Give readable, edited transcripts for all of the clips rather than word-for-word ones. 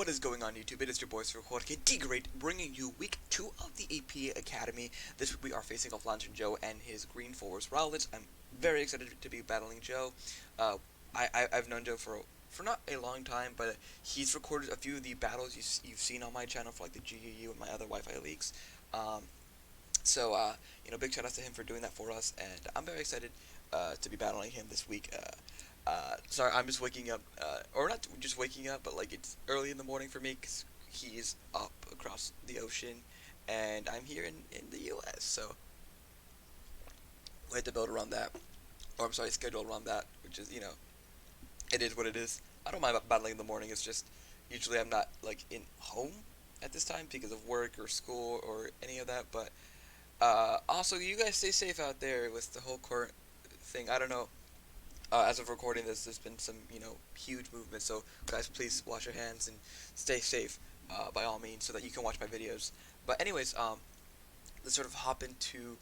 What is going on YouTube? It is your boy Sir Jorge D Great, bringing you week 2 of the AP Academy. This week we are facing off LanturnJoe and his Green Forest Rowlets. I'm very excited to be battling Joe. Uh, I've known Joe for not a long time, but he's recorded a few of the battles you've seen on my channel for like the GUU and my other Wi-Fi leaks. Um, Big shout out to him for doing that for us, and I'm very excited to be battling him this week. Sorry, I'm just waking up, or not just waking up, but like it's early in the morning for me because he's up across the ocean, and I'm here in the U.S. So we had to build around that, or I'm sorry, schedule around that, which is it is what it is. I don't mind battling in the morning. It's just usually I'm not like in home at this time because of work or school or any of that. But also, you guys stay safe out there with the whole current thing. I don't know. As of recording this, there's been some, huge movement. So, guys, please wash your hands and stay safe, by all means, so that you can watch my videos. But anyways, let's sort of hop into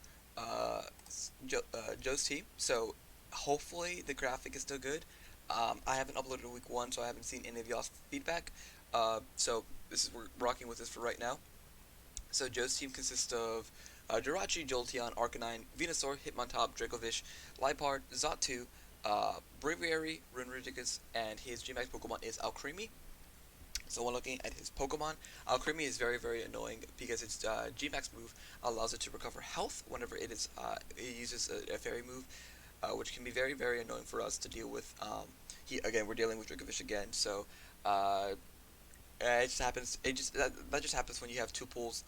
Joe's team. So, hopefully the graphic is still good. I haven't uploaded week 1, so I haven't seen any of y'all's feedback. So we're rocking with this for right now. So Joe's team consists of Jirachi, Jolteon, Arcanine, Venusaur, Hitmontop, Dracovish, Liepard, Xatu, Braviary, Runeriticus, and his Gmax Pokemon is Alcremie. So when looking at his Pokemon, Alcremie is very, very annoying because its Gmax move allows it to recover health whenever it uses a fairy move, which can be very, very annoying for us to deal with. Again, we're dealing with Dracovish again, so it just happens. That just happens when you have two pulls.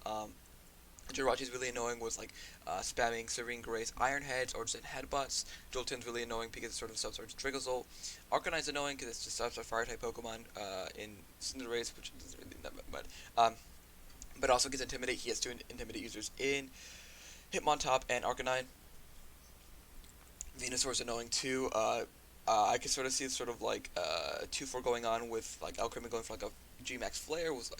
Jirachi's really annoying with like spamming Serene Grace, Iron Heads, or just headbutts. Jolteon's really annoying because it sort of substarts Drizzle. Arcanine's annoying because it's just a fire type Pokemon in Cinderace, which isn't really that bad. But also gets Intimidate. He has to intimidate users in Hitmontop and Arcanine. Venusaur's annoying too. I can sort of see sort of like 2-4 going on with like Alcremie going for like a G-Max Flare was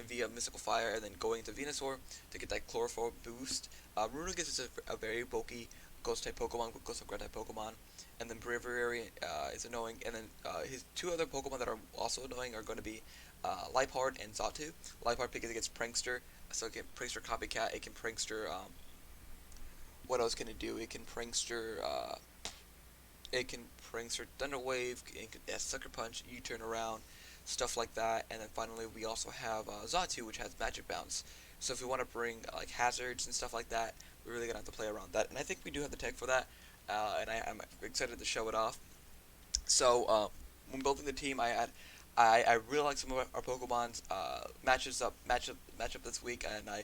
via Mystical Fire and then going to Venusaur to get that Chlorophyll boost. Runerigus is a very bulky Ghost type Pokemon, Ghost of Ground type Pokemon, and then Braviary is annoying, and then his two other Pokemon that are also annoying are going to be Liepard and Xatu. Liepard because it gets Prankster, so it can Prankster Copycat, it can Prankster, what else can it do? It can Prankster, Thunder Wave, Sucker Punch, U-turn around, stuff like that. And then finally we also have Xatu, which has Magic Bounce. So if we want to bring like hazards and stuff like that, we're really gonna have to play around that. And I think we do have the tech for that, and I'm excited to show it off. So when building the team, I really like some of our Pokemon's matchup this week, and I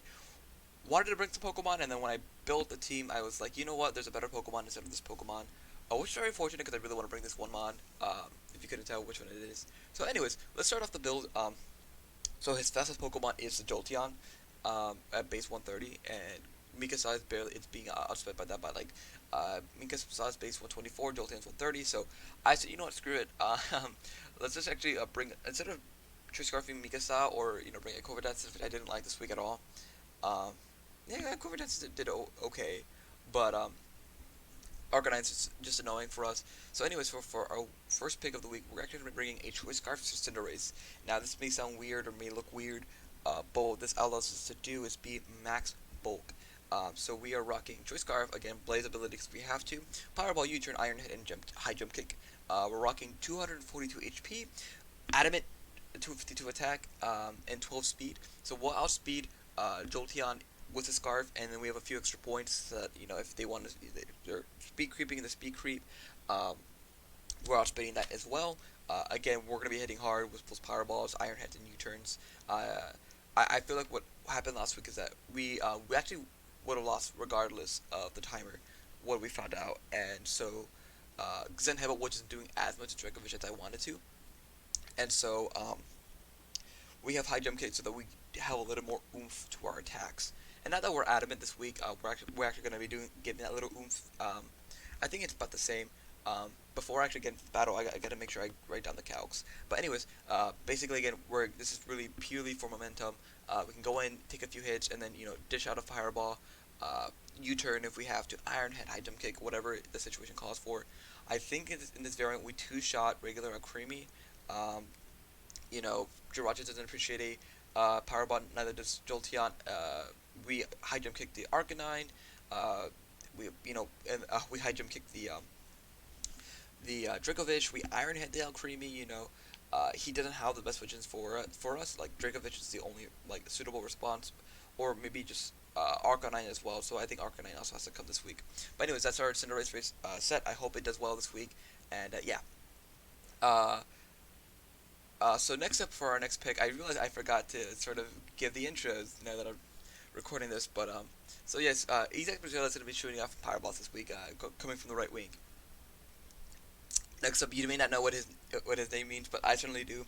wanted to bring some Pokemon. And then when I built the team, I was like, you know what? There's a better Pokemon instead of this Pokemon. Which is very fortunate because I really want to bring this one mod, if you couldn't tell which one it is. So anyways, let's start off the build. So his fastest Pokemon is the Jolteon, at base 130, and Mikasa is it's being outsped by that by like, Mikasa's base 124, Jolteon's 130, so I said, you know what, screw it, let's just actually bring, instead of Tree Scarfing Mikasa, or, bring a Corviknight, which I didn't like this week at all. Yeah, Corviknight did okay, but, Arcanine's just annoying for us. So anyways, for our first pick of the week, we're actually going to be bringing a Choice Scarf to Cinderace. Now this may sound weird or may look weird, but what this allows us to do is be max bulk. So we are rocking Choice Scarf, again, Blaze ability because we have to, Powerball, U-turn, Iron Head, and High Jump Kick. We're rocking 242 HP, Adamant, 252 attack, and 12 speed. So we'll outspeed Jolteon with the Scarf, and then we have a few extra points that, if they want to, they're speed creeping in the speed creep, we're outspeeding that as well. Again, we're going to be hitting hard with both Power Balls, Iron Heads, and U-turns. I feel like what happened last week is that we actually would have lost regardless of the timer, what we found out, and so Zen Headbutt wasn't doing as much Dracovish as I wanted to, and so we have High Jump Kick so that we have a little more oomph to our attacks. And now that we're adamant this week, we're actually going to be giving that little oomph. I think it's about the same. Before I actually get into the battle, I got to make sure I write down the calcs. But anyways, basically again, this is really purely for momentum. We can go in, take a few hits, and then dish out a fireball, U-turn if we have to, Iron Head, High Jump Kick, whatever the situation calls for. I think in this variant we two-shot regular Alcremie. Jirachi doesn't appreciate a power button, neither does Jolteon. We high jump kick the Arcanine. Uh, we high jump kick the Dracovish. We Iron Head the Alcremie. He doesn't have the best switches for us. Like Dracovish is the only like suitable response, or maybe just Arcanine as well. So I think Arcanine also has to come this week. But anyways, that's our Cinderace race set. I hope it does well this week. And yeah. Uh, so next up for our next pick, I realized I forgot to sort of give the intros now that I'm recording this. But so yes, Isaac Brazil is going to be shooting off Powerballs this week, coming from the right wing. Next up, you may not know what his name means, but I certainly do.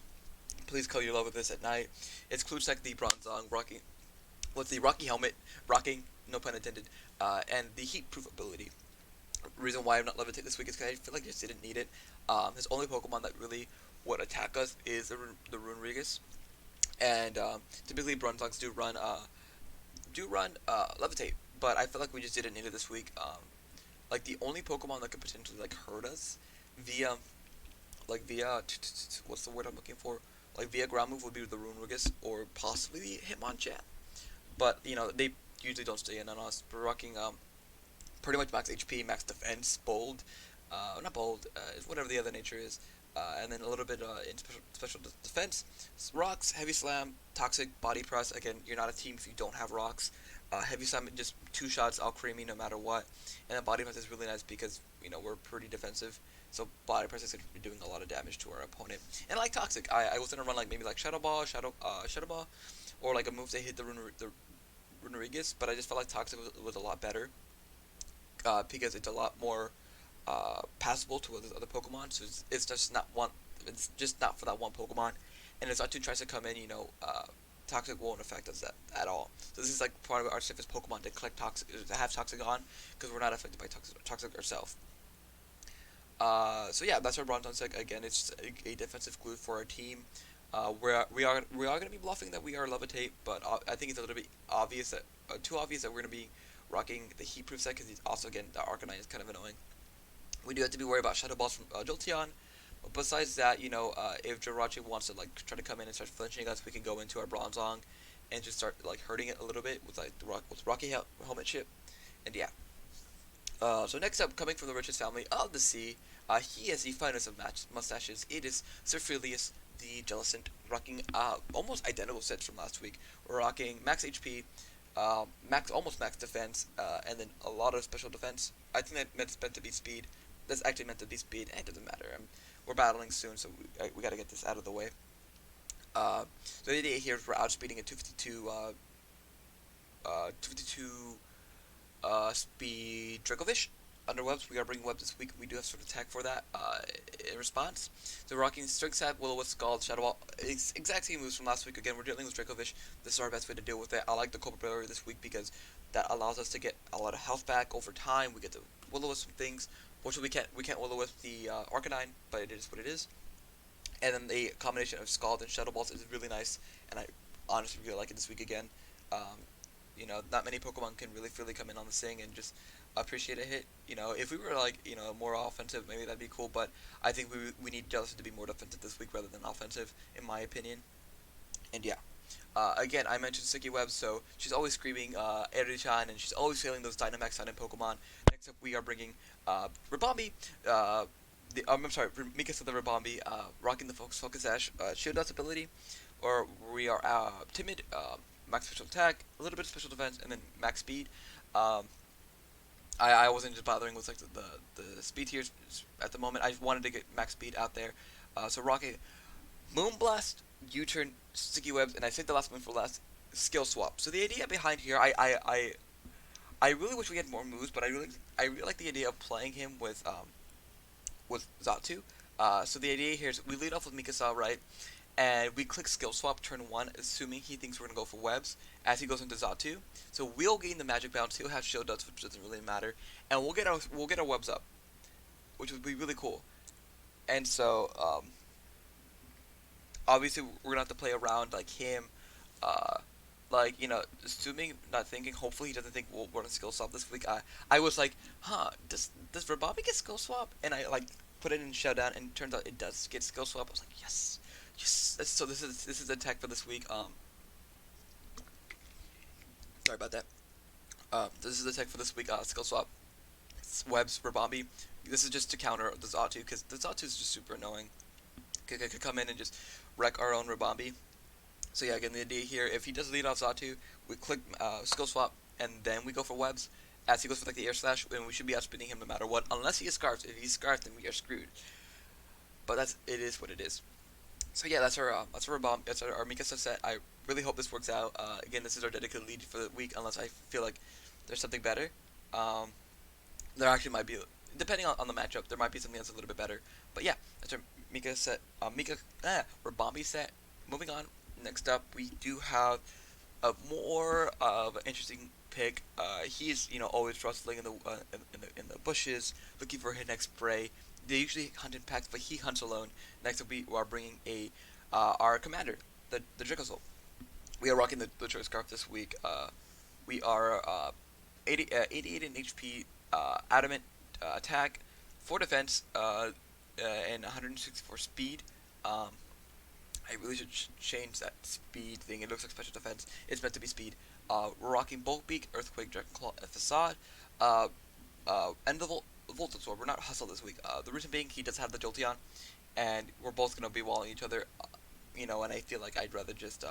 Please call your love with this at night. It's Kluchak the Bronzong rocking with the Rocky helmet, rocking, no pun intended, and the heat proof ability. Reason why I'm not Levitate this week is because I feel like I just didn't need it. His only Pokemon that really would attack us is the Runerigus, and typically Bronzongs do run Levitate, but I feel like we just didn't need it this week. Like the only Pokemon that could potentially like hurt us via what's the word I'm looking for? Like via ground move would be the Runerigus or possibly the Hitmonchan. But they usually don't stay in on us. We're rocking pretty much max HP, max defense, bold, not bold, whatever the other nature is, and then a little bit in special defense. Rocks, heavy slam, toxic, body press. Again, you're not a team if you don't have rocks. Heavy slam, just 2 shots, Alcremie no matter what. And then body press is really nice because we're pretty defensive. So body press is going to be doing a lot of damage to our opponent. And like toxic, I was gonna run like maybe like Shadow Ball, or like a move that hit the Runerigus, but I just felt like toxic was a lot better because it's a lot more passable to other Pokemon. So it's just not one. It's just not for that one Pokemon. And if Zatu tries to come in, Toxic won't affect us at all. So this is like part of our safest Pokemon to collect Toxic, to have Toxic on, because we're not affected by Toxic ourselves. So yeah, that's our Bronzong set. Again, it's just a defensive glue for our team. We are going to be bluffing that we are Levitate, but I think it's a little bit obvious that too obvious that we're going to be rocking the heat proof set, because also again the Arcanine is kind of annoying. We do have to be worried about Shadow Balls from Jolteon. But besides that, if Jirachi wants to like try to come in and start flinching us, we can go into our Bronzong and just start like hurting it a little bit with like with Rocky helmet chip, and yeah. So next up, coming from the richest family of the sea, he has the finest of mustaches. It is Sir Filius the Jellicent, rocking almost identical sets from last week. We're rocking max HP, almost max defense, and then a lot of special defense. I think that's meant to be speed. That's actually meant to be speed. It doesn't matter. We're battling soon, so we got to get this out of the way. So the idea here is we're outspeeding a 252 speed Dracovish. Under webs, we are bringing webs this week. We do have sort of attack for that in response. So we're rocking Strength Sap, Will-O-Wisp, Scald, Shadow Ball. Exact same moves from last week. Again, we're dealing with Dracovish. This is our best way to deal with it. I like the Cobra Barrier this week because that allows us to get a lot of health back over time. We get to Will-O-Wisp some things. Fortunately, we can't Will-O-Wisp the Arcanine, but it is what it is. And then the combination of Scald and Shadow Balls is really nice, and I honestly really like it this week again. Not many Pokemon can really freely come in on the Sing and just appreciate a hit. If we were like, more offensive, maybe that'd be cool, but I think we need Jellicent to be more defensive this week rather than offensive, in my opinion. And yeah. Again, I mentioned Sticky Web, so she's always screaming Eri-chan, and she's always failing those Dynamax silent Pokemon. Next up, we are bringing Ribombee, I'm sorry, Mikasa the Ribombee, rocking the Focus Sash, Shield Dust ability, or we are Timid, max special attack, a little bit of special defense, and then max speed. I wasn't just bothering with like the speed tiers at the moment. I wanted to get max speed out there. So rocking Moonblast, U-turn, Sticky Webs, and I saved the last one for last. Skill swap. So the idea behind here, I really wish we had more moves, but I really like the idea of playing him with Xatu. So the idea here is we lead off with Mikasa, right? And we click skill swap turn 1, assuming he thinks we're gonna go for webs as he goes into Xatu. So we'll gain the magic bounce. He'll have shield dust, which doesn't really matter, and we'll get our webs up, which would be really cool. And so obviously we're gonna have to play around like him, assuming, not thinking. Hopefully he doesn't think we're gonna skill swap this week. I was like, does Ribombee get skill swap? And I like put it in showdown, and it turns out it does get skill swap. I was like, yes. Yes. So this is the tech for this week. Sorry about that. This is the tech for this week. Skill swap. Webs Rabambi. This is just to counter the Zatu because the Zatu is just super annoying. Could come in and just wreck our own Rabambi. So yeah, again, the idea here, if he does lead off Zatu, we click skill swap, and then we go for webs. As he goes for like the air slash, and we should be outspinning him no matter what, unless he is scarfed. If he's scarfed, then we are screwed. But it is what it is. So yeah, that's our bomb. That's our Mikasa set. I really hope this works out. Again, this is our dedicated lead for the week, unless I feel like there's something better. Um, there actually might be, depending on the matchup, there might be something that's a little bit better. But yeah, that's our Mika set. Rabambi set. Moving on. Next up, we do have a more of an interesting pick. He's always rustling in the bushes, looking for his next prey. They usually hunt in packs, but he hunts alone. Next up, we are bringing our commander, the Dracozolt. We are rocking the choice scarf this week. We are 88 in HP, adamant attack, 4 defense, and 164 speed. I really should change that speed thing. It looks like special defense. It's meant to be speed. We're rocking Bulk Beak, Earthquake, Dragon Claw, and Facade. And the Voltage Sword. We're not Hustle this week. The reason being, he does have the Jolteon, and we're both going to be walling each other. And I feel like I'd rather just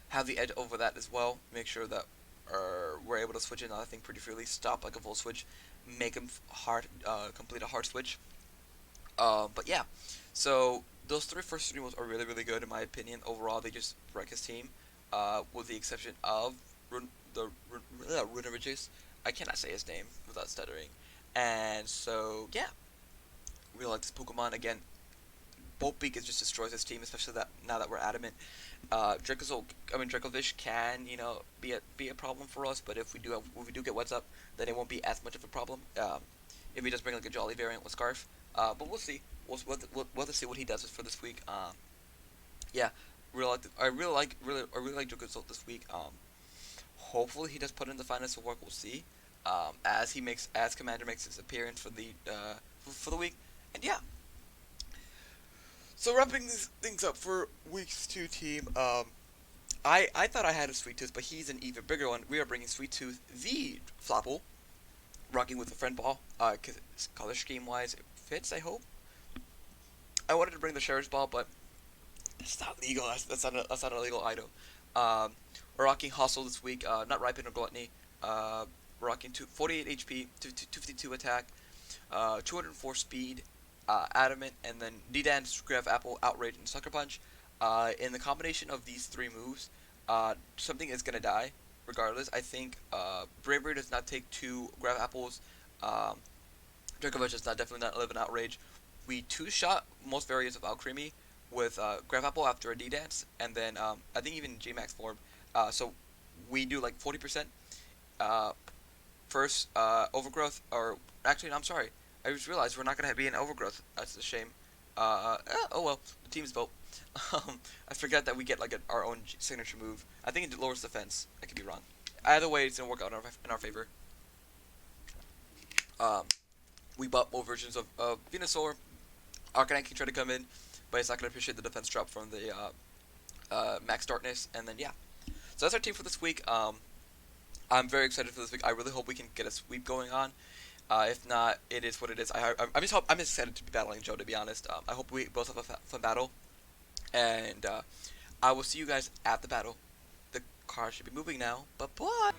have the edge over that as well. Make sure that we're able to switch in I think pretty freely. Stop like a full switch. Make him complete a hard switch. But yeah, so those first three moves are really, really good in my opinion. Overall, they just wreck his team, with the exception of Runerichus. I cannot say his name without stuttering. And so, yeah, we like this Pokemon. Again, Bolt Beak just destroys his team, especially now that we're adamant. Dracovish can, be a problem for us, but if we do get What's Up, then it won't be as much of a problem. If he does bring like a Jolly variant with Scarf. But we'll see. We'll have to see what he does for this week. Yeah, I really like Dracozolt this week. Hopefully he does put in the finest of work. We'll see. As Commander makes his appearance for the week, and yeah. So wrapping these things up for week's 2 team. I thought I had a Sweet Tooth, but he's an even bigger one. We are bringing Sweet Tooth the Flapple, rocking with a friend ball. Cause color scheme wise it fits. I hope. I wanted to bring the Sheriff's Ball, but it's not legal. That's not a legal item. We're rocking Hustle this week. Not Ripen or Gluttony. We're rocking 48 HP, 252 attack, 204 speed, Adamant, and then D-Dance, Grab Apple, Outrage, and Sucker Punch. In the combination of these 3 moves, something is going to die, regardless. I think Bravery does not take 2 Grab Apples. Dracovish does definitely not live in Outrage. We 2-shot most variants of Alcremie with Grab Apple after a D-Dance, and then I think even J-Max form. So we do like 40%. First, Overgrowth, or actually, no, I'm sorry. I just realized we're not going to be in Overgrowth. That's a shame. Oh well, the team's vote. I forgot that we get like our own signature move. I think it lowers defense. I could be wrong. Either way, it's going to work out in our favor. We bought more versions of Venusaur. Arcanine can try to come in, but it's not going to appreciate the defense drop from the Max Darkness. And then, yeah. So that's our team for this week. I'm very excited for this week. I really hope we can get a sweep going on. If not, it is what it is. I'm excited to be battling Joe, to be honest. I hope we both have a fun battle. And I will see you guys at the battle. The car should be moving now. Bye-bye.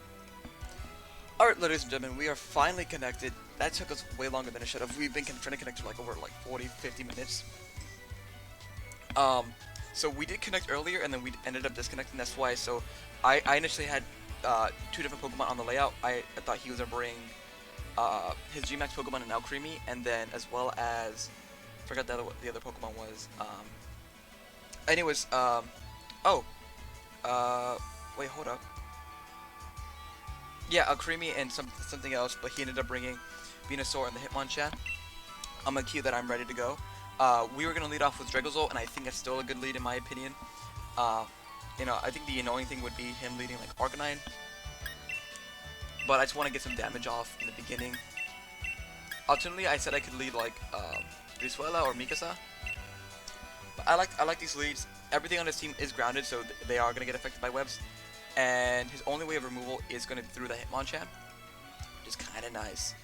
Alright, ladies and gentlemen, we are finally connected. That took us way longer than it should have. We've been trying to connect for over 40, 50 minutes. So we did connect earlier, and then we ended up disconnecting. That's why. So I initially had 2 different Pokemon on the layout. I thought he was going to bring his Gmax Pokemon and Alcremie, and then as well as forgot what the other Pokemon was. Anyways, wait, hold up. Yeah, Alcremie and something else, but he ended up bringing Venusaur and the Hitmonchan. I'm gonna cue that I'm ready to go. We were gonna lead off with Dracozolt, and I think it's still a good lead in my opinion. I think the annoying thing would be him leading like Arcanine. But I just want to get some damage off in the beginning. Alternatively, I said I could lead like Risuela or Mikasa. But I like these leads. Everything on his team is grounded, so they are gonna get affected by webs. And his only way of removal is gonna be through the Hitmonchan, which is kind of nice.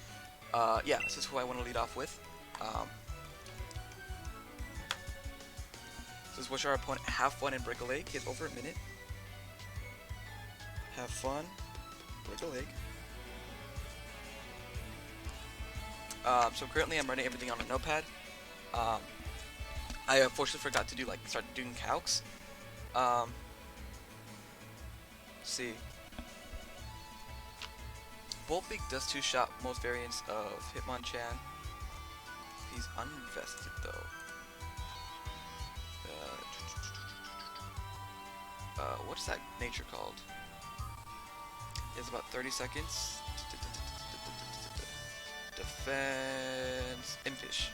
Yeah, this is who I want to lead off with. This is watch our opponent have fun and break a leg. He has over a minute. Have fun, break a leg. So currently I'm running everything on a notepad. I unfortunately forgot to start doing calcs. Let's see. Volbeak does 2-shot most variants of Hitmonchan. He's uninvested though. What is that nature called? It's about 30 seconds. Defense. Impish.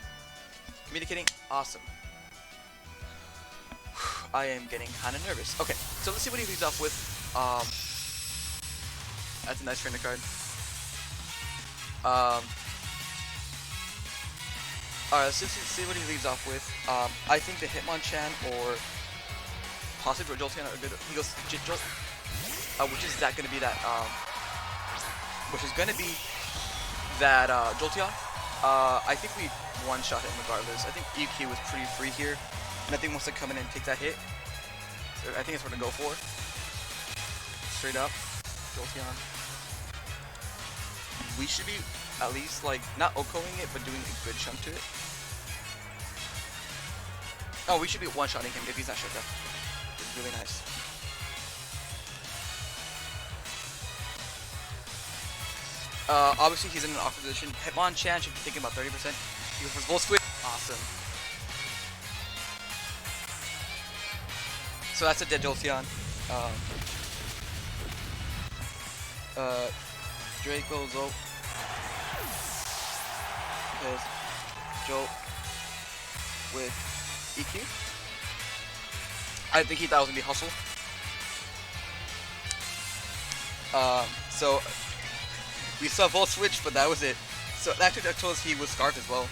Communicating. Awesome. I am getting kind of nervous. Okay, so let's see what he leads off with. That's a nice trainer card. Alright, let's see what he leads off with. I think the Hitmonchan or possibly Jolteon are good. He goes Jolt, which is that gonna be that Jolteon. I think we one-shot him regardless. I think EQ was pretty free here. Nothing wants to come in and take that hit. So I think it's what to go for. Straight up, Jolteon. We should be at least not OHKOing it, but doing a good chunk to it. Oh, we should be one-shotting him if he's not shut down. It's really nice. Obviously he's in an awkward position. Hitmonchan should be taking about 30%. He goes for Volt Switch. Awesome. So that's a dead Jolteon. Draco Zolt. Because Jolt with EQ. I think he thought it was gonna be Hustle. So we saw Volt Switch, but that was it. So actually that told us he was Scarf as well.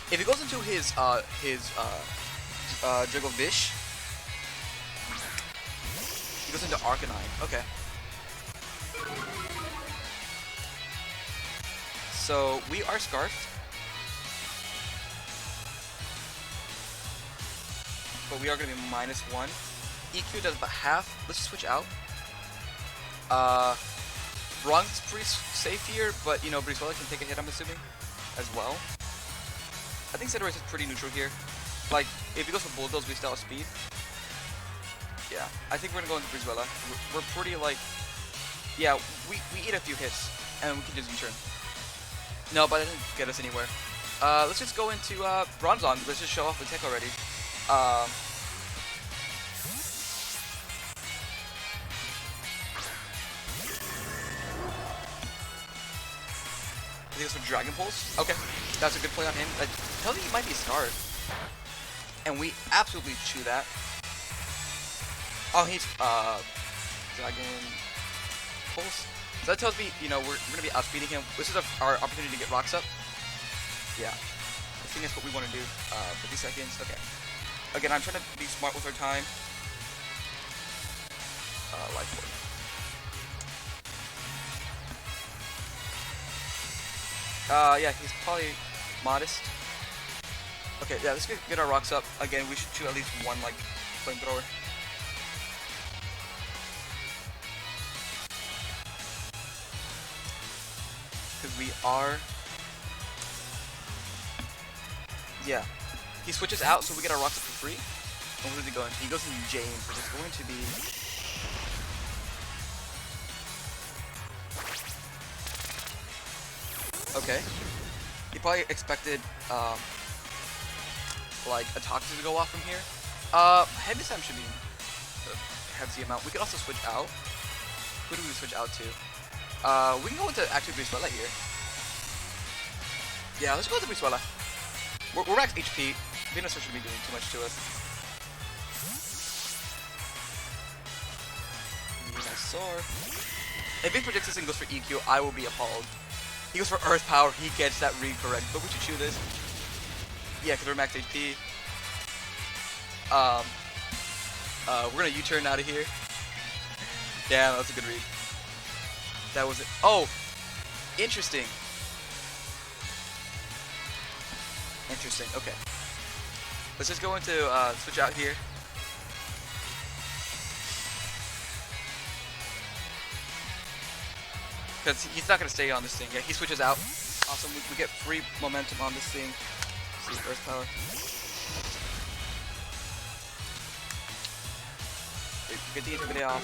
If he goes into his Dragovish, he goes into Arcanine. Okay. So we are Scarfed, but we are going to be -1. EQ does about half. Let's switch out. Bronx pretty safe here, but you know Brizuela can take a hit, I'm assuming, as well. I think Cinderace is pretty neutral here. Like, if he goes for Bulldoze, we still have speed. Yeah, I think we're gonna go into Brizuela. We're pretty yeah, we eat a few hits, and we can just U-turn. No, but that didn't get us anywhere. Let's just go into Bronzong. Let's just show off the tech already. I think it's for Dragon Pulse. Okay, that's a good play on him. I tell you, he might be Scarred. And we absolutely chew that. Oh, he's Dragon Pulse. So that tells me, you know, we're gonna be outspeeding him. This is our opportunity to get rocks up. Yeah, I think that's what we want to do. 50 seconds. Okay. Again, I'm trying to be smart with our time. Life Orb. Yeah, he's probably modest. Okay, yeah, let's get our rocks up. Again, we should shoot at least one, flamethrower. Because we are... Yeah. He switches out, so we get our rocks up for free. And where does he go? He goes into James, which is going to be... Okay. He probably expected, a Toxic to go off from here. Heavy Slam should be a hefty amount. We could also switch out. Who do we switch out to? We can go into actually Brizuela here. Yeah, let's go to Brizuela. We're max HP. Venusaur shouldn't be doing too much to us. Venusaur. If he predicts this and goes for EQ, I will be appalled. He goes for Earth Power. He gets that read correct. But we should chew this. Yeah, because we're max HP. We're gonna U-turn out of here. Damn, that's a good read. That was it. Oh, interesting. Interesting. Okay. Let's just go into switch out here. Because he's not gonna stay on this thing. Yeah, he switches out. Awesome. We get free momentum on this thing. Let's see, Earth Power. Get the intimidate off.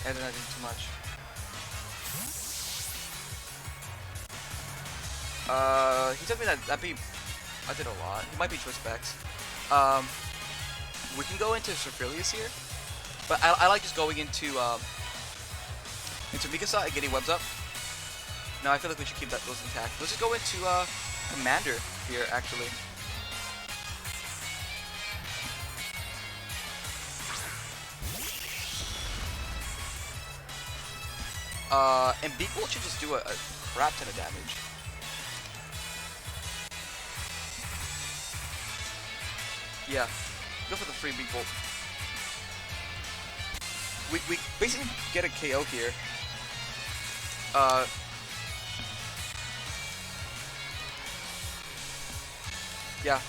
And then I did too much. He told me that'd be. I did a lot. He might be choice specs. We can go into Sophilius here, but I like just going into Mikasa and getting webs up. No, I feel like we should keep those intact. Let's just go into Commander here, actually. And Beak Bolt should just do a crap ton of damage. Yeah, go for the free Beak Bolt. We basically get a KO here. Yeah.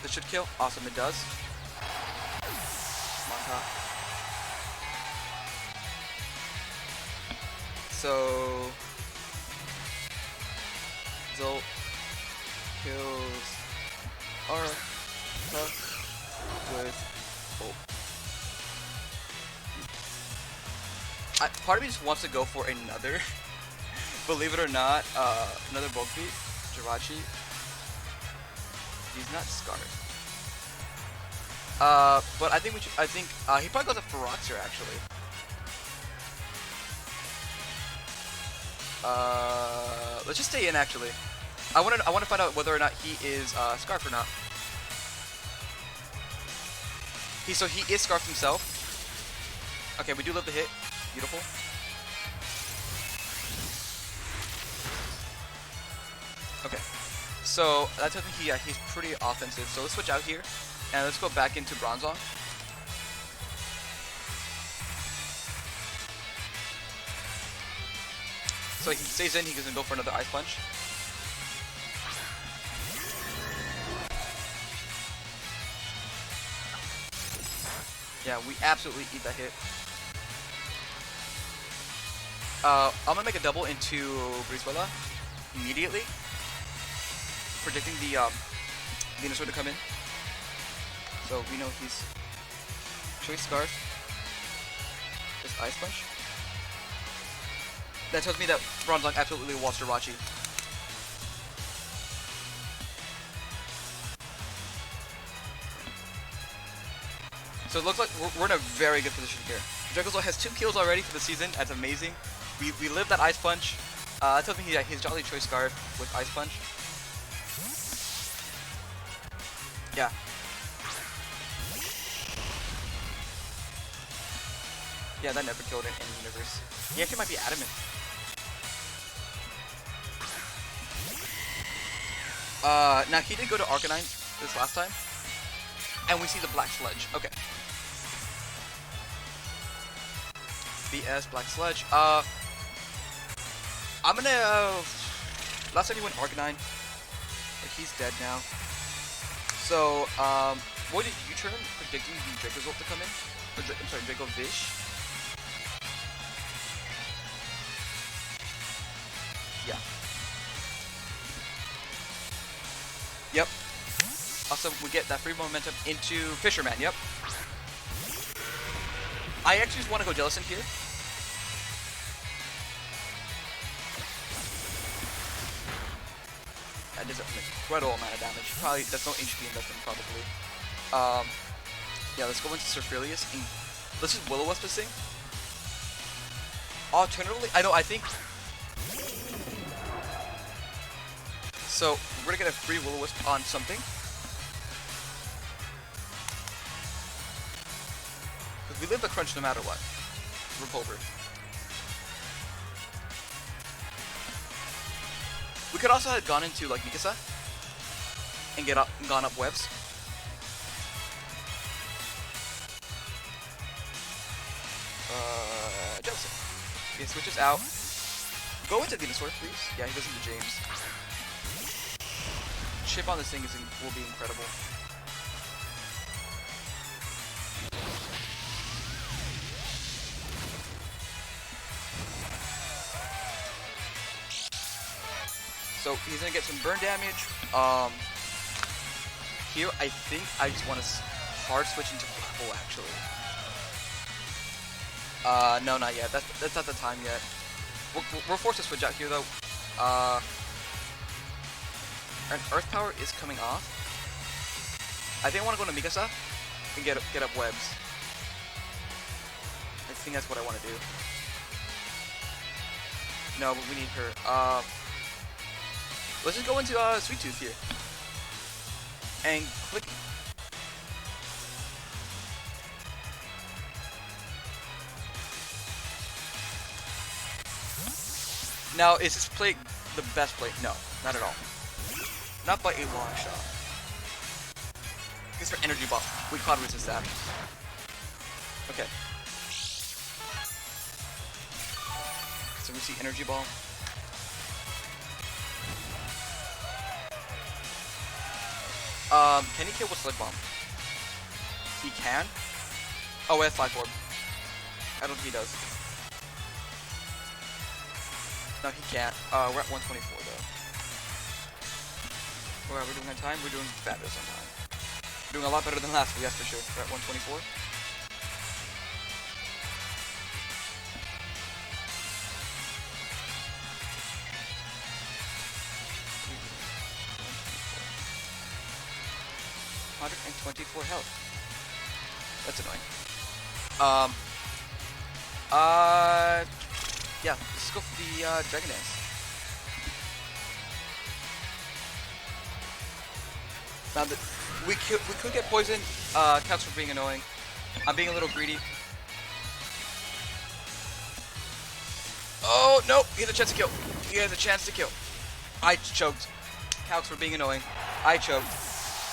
This should kill. Awesome, it does. Come on, top. So Zolt kills Artha with Bolt. Part of me just wants to go for another. Believe it or not, another bulk beat, Jirachi. He's not scarred. But I think we should. I think he probably goes to Feroxer actually. Let's just stay in actually. I want to find out whether or not he is scarfed or not. So he is scarfed himself. Okay, we do live the hit. Beautiful. Okay, so that tells me he's pretty offensive. So let's switch out here, and let's go back into Bronzong. So he stays in. He can go for another Ice Punch. Yeah, we absolutely eat that hit. I'm gonna make a double into Griswella immediately, predicting the Venusaur to come in. So we know he's Choice Scarf. Just Ice Punch. That tells me that Bronzong absolutely wants Jirachi. So it looks like we're in a very good position here. Dracozolt has 2 kills already for the season. That's amazing. We live that Ice Punch. That tells me he's Jolly Choice Scarf with Ice Punch. Yeah. Yeah, that never killed in any universe. He actually might be adamant. Now he did go to Arcanine this last time. And we see the Black Sludge. Okay. BS, Black Sludge. I'm gonna, last time he went Arcanine, but he's dead now. So, what did you turn predicting the Dracozolt to come in? Or, I'm sorry, Dracovish? Yeah. Yep. Also, we get that free momentum into Fisherman, yep. I actually just want to go Jellicent here. That does an incredible amount of damage. Probably, that's no HP investment, probably. Yeah, let's go into Sophilius. Let's just Will-O-Wisp this thing. Alternatively, I think... So, we're gonna get a free Will-O-Wisp on something. We live the crunch no matter what. Repulver. We could also have gone into like Mikasa and gone up webs. Joseph. Okay, switches out. Go into Venusaur, please. Yeah, he goes into James. Chip on this thing will be incredible. So he's gonna get some burn damage. Here I think I just want to hard switch into Flapple actually. No, not yet. That's not the time yet. We're forced to switch out here though. And Earth Power is coming off. I think I want to go to Mikasa and get up webs. I think that's what I want to do. No, but we need her. Let's just go into Sweet Tooth here and click. Now, is this play the best play? No, not at all. Not by a long shot. It's for Energy Ball. We cloud resist that. Okay. So we see Energy Ball. Can he kill with Slug Bomb? He can? Oh, we have 5 orb. I don't think he does. No, he can't. We're at 124 though. What are we doing on time? We're doing fabulous on time. We're doing a lot better than last week, that's for sure. We're at 124. .124 health. That's annoying. Yeah, let's go for the Dragon Dance. Now that we could get poisoned. Counts for being annoying. I'm being a little greedy. Oh no! He has a chance to kill. He has a chance to kill. I choked. Counts for being annoying. I choked.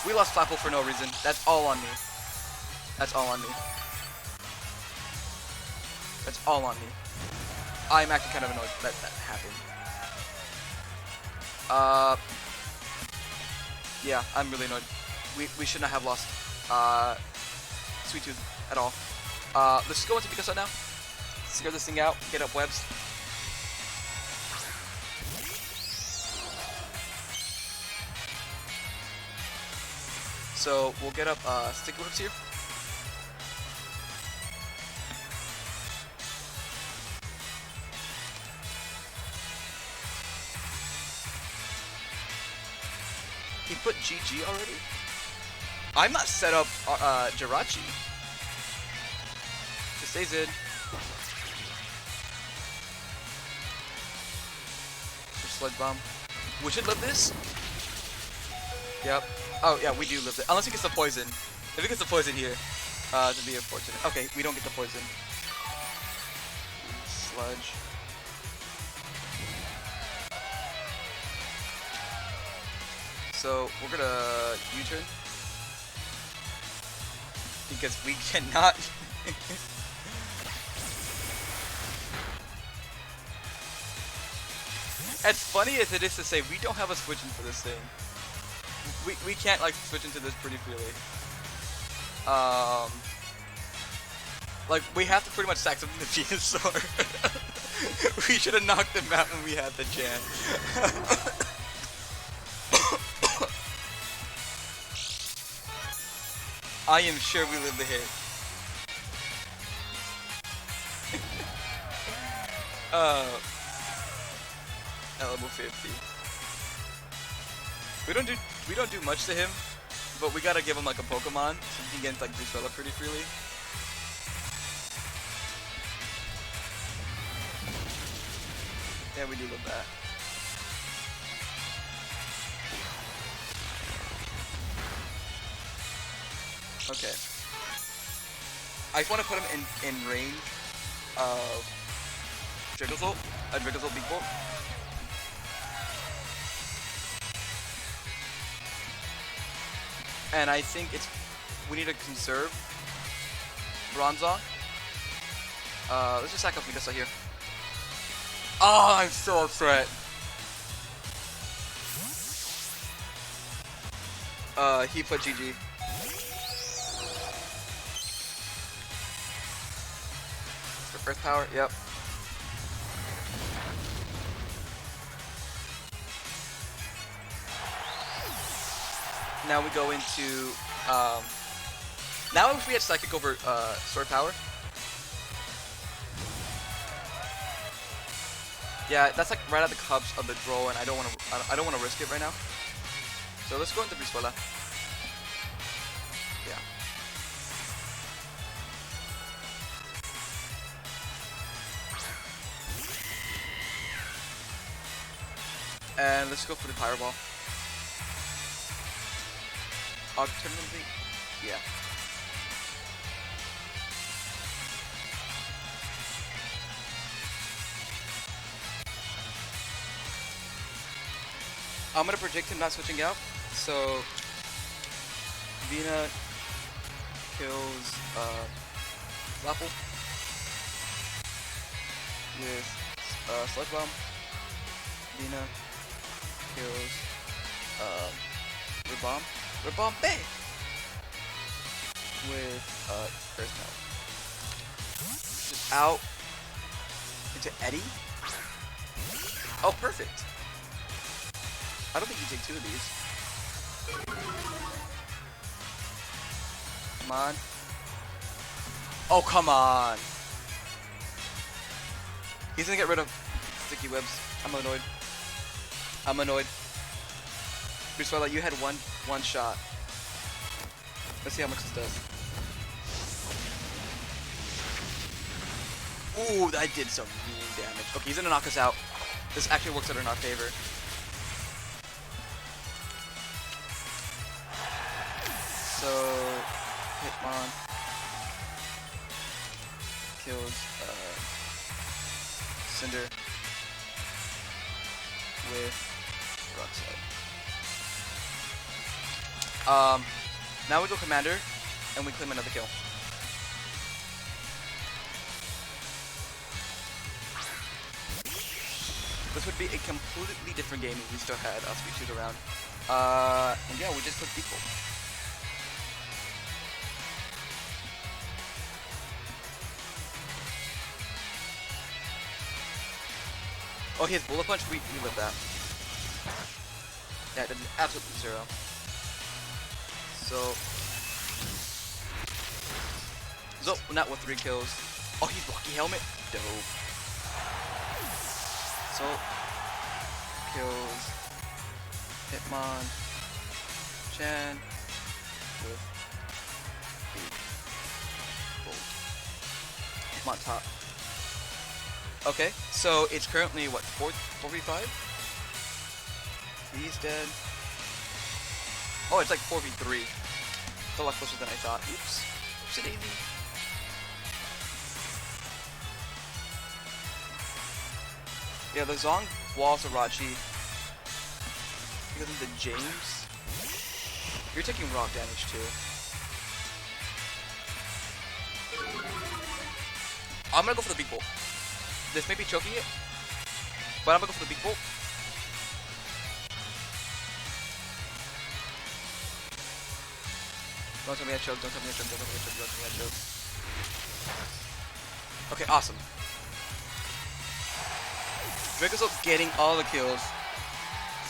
We lost Flapple for no reason. That's all on me. That's all on me. That's all on me. I'm actually kind of annoyed that that happened. Yeah, I'm really annoyed. We should not have lost Sweet Tooth at all. Let's just go into Mikasa now. Scare this thing out. Get up webs. So we'll get up sticky webs here. He put GG already? I'm not set up Jirachi. It stays in. For Sludge Bomb. We should live this. Yep. Oh yeah, we do live it. Unless he gets the poison. If he gets the poison here, it'd be unfortunate. Okay, we don't get the poison. Sludge. So we're gonna U-turn because we cannot. As funny as it is to say, we don't have a switch in for this thing. We can't like switch into this pretty freely. Like we have to pretty much sack something to Venusaur. We should have knocked him out when we had the chance. I am sure we live the hit. At level 50. We don't do much to him, but we gotta give him like a Pokemon so he can get like develop pretty freely. Yeah, we do love that. Okay. I just want to put him in range of Dracozolt, a Dracozolt Big Bolt. And I think we need to conserve Bronzong. Let's just sack up Mikasa here. Oh, I'm so upset. He put GG. For Earth Power, yep. Now we go into, now if we had Psychic over, Sword Power. Yeah, that's like right at the cusp of the draw, and I don't want to risk it right now. So let's go into Brizuela. Yeah. And let's go for the Fireball. Alternatively, yeah. I'm gonna predict him not switching out. So Vina kills Lapple with Sludge Bomb. Vina kills Rebomb. Rebomb Bay with Earth Power. Just out into Eddie. Oh, perfect. I don't think you take two of these. Come on. Oh, come on. He's gonna get rid of Sticky Webs. I'm annoyed. I'm annoyed. Brizuela, you had one shot. Let's see how much this does. Ooh, that did some mean damage. Okay, he's gonna knock us out. This actually works out in our favor. So, Hitmon kills Cinder with Rock Slide. Now we go Commander, and we claim another kill. This would be a completely different game if we still had speeches around. And yeah, we just put people. Oh, he has Bullet Punch? We live that. Yeah, it does absolutely zero. So, not with 3 kills. Oh, he's Rocky Helmet? Dope. So, kills Hitmon Chan with the Bolt. Hitmon top. Okay, so it's currently what, 4v5? He's dead. Oh, it's like 4v3. It's a lot closer than I thought. Oops. Oopsie daisy. Yeah, the Zong walls Arachi because of the James. You're taking rock damage too. I'm gonna go for the big bolt. This may be choking it, but I'm gonna go for the big bolt. Don't tell me I choked, don't tell me I choked, don't tell me I choked, don't tell me I choked. Okay, awesome. Dracozolt getting all the kills.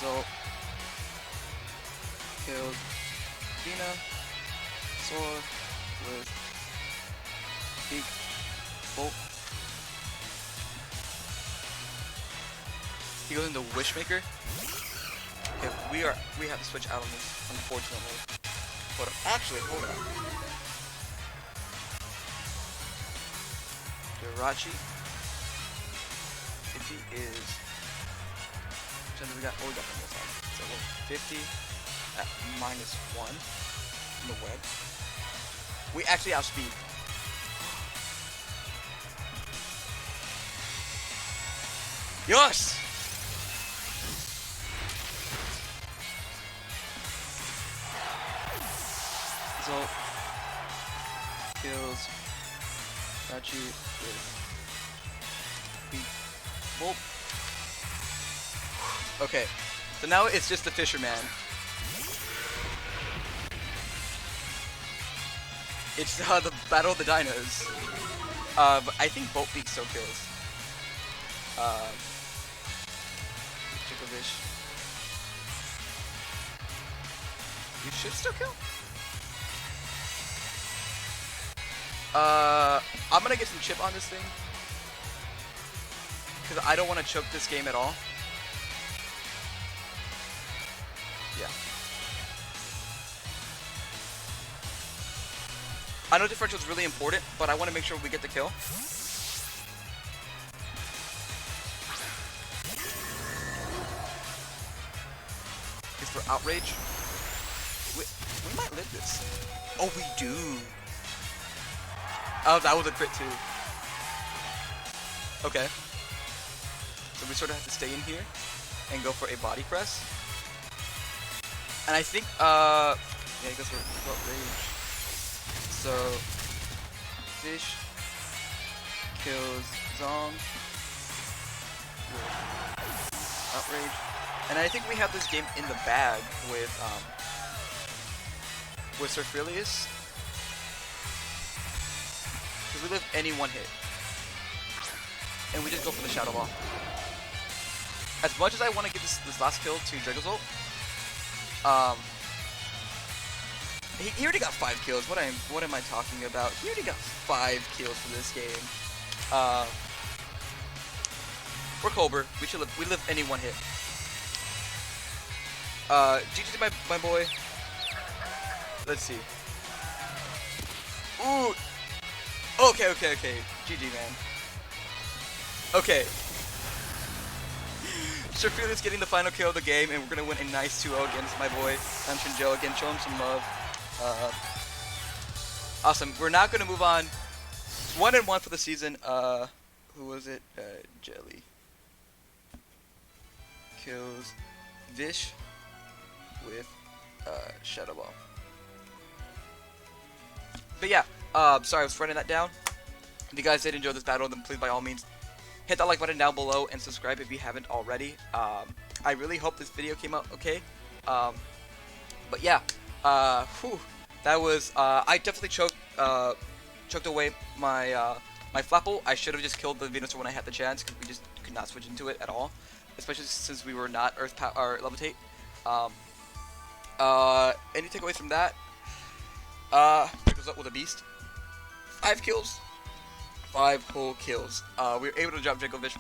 So, kills Vina, Sword with big bolt. He goes into Wishmaker. Okay, we have to switch out on this, unfortunately. Hold on. Actually, hold on. Jirachi. If he is, we got one more time. So 50 at -1 in the web. We actually outspeed. Yes! Result kills Rachi with beat Volt. Okay, so now it's just the Fisherman. It's the Battle of the Dinos. But I think Bolt Beak still kills. Chickovish. You should still kill. I'm gonna get some chip on this thing. Because I don't want to choke this game at all. Yeah. I know differential is really important, but I want to make sure we get the kill. It's for outrage. We might live this. Oh, we do. Oh, that was a crit too. Okay. So we sort of have to stay in here and go for a body press. And I think, yeah, he goes for outrage. So, Fish kills Zong with outrage. And I think we have this game in the bag with Surfilius. Because we live any one hit. And we just go for the Shadow Ball. As much as I want to get this last kill to Dragozolt, he already got 5 kills. What am I talking about? He already got 5 kills for this game. We're Cobra. We live any one hit. GG to my boy. Let's see. Ooh. Okay. GG, man. Okay. Surfilius getting the final kill of the game, and we're gonna win a nice 2-0 against my boy LanturnJoe. Again, show him some love. Awesome. We're now gonna move on. 1-1 for the season. Who was it? Jelly kills Vish with Shadow Ball. But yeah, sorry, I was writing that down. If you guys did enjoy this battle, then please by all means hit that like button down below and subscribe if you haven't already. I really hope this video came out okay. But yeah, that was I definitely choked away my my Flapple. I should have just killed the Venusaur when I had the chance, because we just could not switch into it at all, especially since we were not Earth or Levitate. Any takeaways from that? Goes up with a beast. 5 kills. 5 whole kills. We were able to drop Dracovish.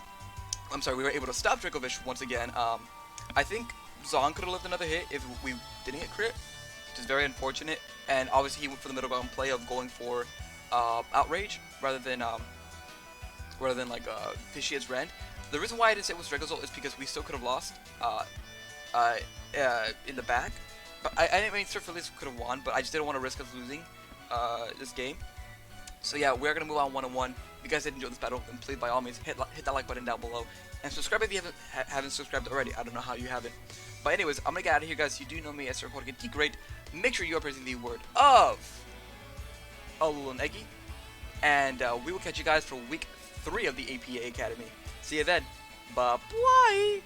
I'm sorry, we were able to stop Dracovish once again. I think Zong could have lived another hit if we didn't get crit, which is very unfortunate. And obviously he went for the middle ground play of going for outrage rather than like Fishia's Rend. The reason why I didn't say it was Dracozolt is because we still could have lost in the back. But I mean, Surfilius could have won, but I just didn't want to risk us losing this game. So yeah, we're gonna move on 1-1. If you guys did enjoy this battle, then please by all means hit that like button down below and subscribe if you haven't subscribed already. I don't know how you haven't. But anyways, I'm gonna get out of here, guys. You do know me as Sir Jorge the Great. Make sure you are praising the word of Untitled Eggy, and we will catch you guys for week 3 of the APA Academy. See you then. Bye bye.